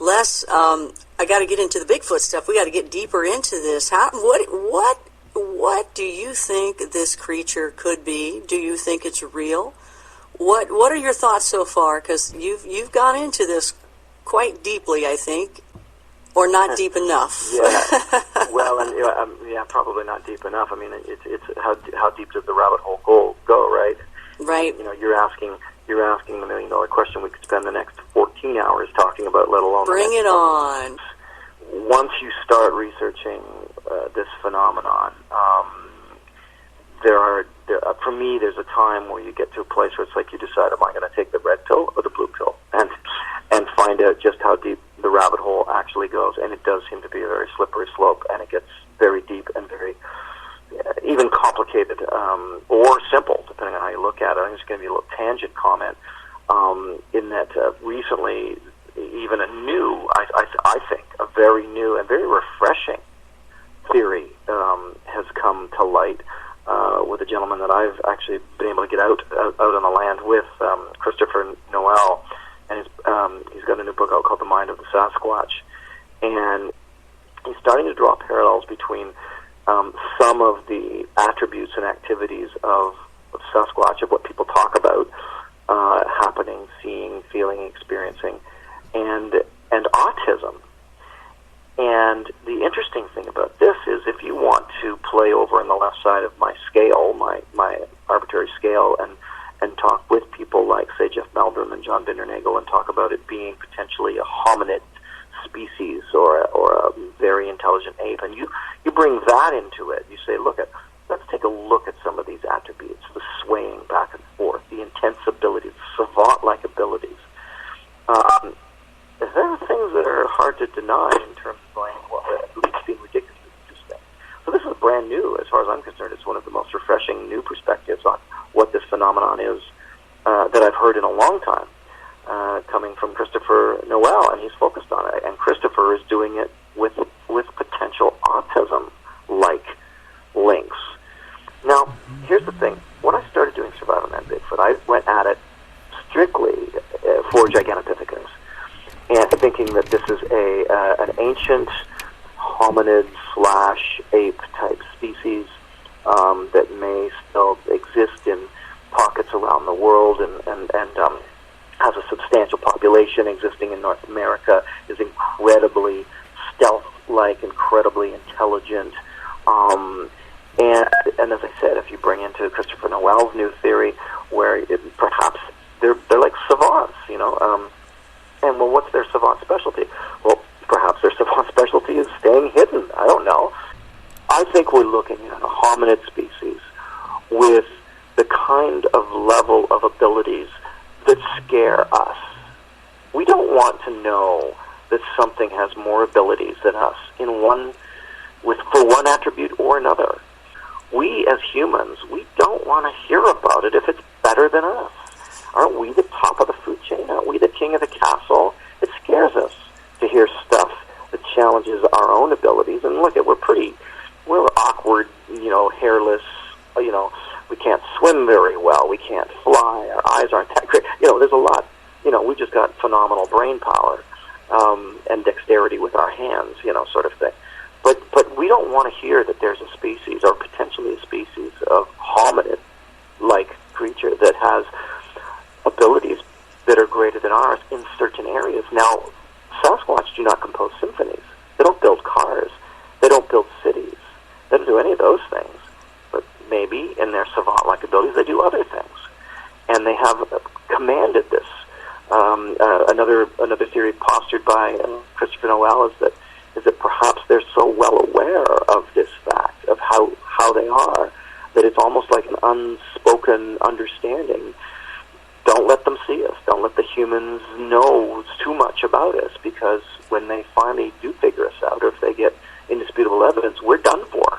Les, I got to get into the Bigfoot stuff. We got to get deeper into this. What do you think this creature could be? Do you think it's real? What are your thoughts so far? Because you've gone into this quite deeply, I think, or not deep enough. Yeah. Well, and probably not deep enough. I mean, it's how deep does the rabbit hole go, right? Right. You're asking the $1,000,000 question. We could spend the next 14 hours talking about, let alone. Bring it on. Once you start researching this phenomenon, for me, there's a time where you get to a place where it's like you decide, am I going to take the red pill or the blue pill, and find out just how deep the rabbit hole actually goes. And it does seem to be a very slippery slope, and it gets very deep and very even complicated or simple, depending on how you look at it. I think it's going to be a little tangent comment in that recently, even I think a very new and very refreshing theory has come to light with a gentleman that I've actually been able to get out on the land with, Christopher Noel, and he's got a new book out called The Mind of the Sasquatch, and he's starting to draw parallels between some of the attributes and activities of Sasquatch, of what people talk about happening, seeing, feeling, experiencing, and autism. And the interesting thing about this is, if you want to play over on the left side of my scale, my arbitrary scale, and talk with people like, say, Jeff Meldrum and John Bindernagel, and talk about it being potentially a hominid species or a very intelligent ape, and you bring that into it, you say, let's take a look at some of these attributes, the swaying back and forth, the intense abilities, savant-like abilities. There are things that are hard to deny in terms of going, well, at least being ridiculously interesting. So this is brand new, as far as I'm concerned. It's one of the most refreshing new perspectives on what this phenomenon is that I've heard in a long time, coming from Christopher Noel, and he's focused on it. And Christopher is doing it with potential autism-like links. Now, here's the thing. When I started doing Survivorman Bigfoot, I went at it strictly for Gigantopithecus, and thinking that this is an ancient hominid/ape type species that may still exist in pockets around the world, and has a substantial population existing in North America, is incredibly stealth-like, incredibly intelligent, and as I said, if you bring into Christopher Noel's new theory, where perhaps they're like savants, and well, what's their savant specialty? Well, perhaps their savant specialty is staying hidden. I don't know. I think we're looking at a hominid species with the kind of level of abilities that scare us. We don't want to know that something has more abilities than us for one attribute or another. We as humans, we don't want to hear about it if it's better than us. Aren't we the top of the food chain? Aren't we the king of the castle? It scares us to hear stuff that challenges our own abilities. And look, we're awkward, hairless, we can't swim very well, we can't fly, our eyes aren't that great. There's a lot, we just got phenomenal brain power and dexterity with our hands, sort of thing. But we don't want to hear that there's a species, or potentially a species, of hominid-like creature that has abilities that are greater than ours in certain areas. Now, Sasquatch do not compose symphonies. They don't build cars. They don't build cities. They don't do any of those things. But maybe in their savant-like abilities, they do other things. And they have commanded this. Another theory postured by Christopher Noel is that perhaps they're so well aware of this fact, of how they are, that it's almost like an unspoken understanding. Don't let them see us. Don't let the humans know too much about us, because when they finally do figure us out, or if they get indisputable evidence, we're done for.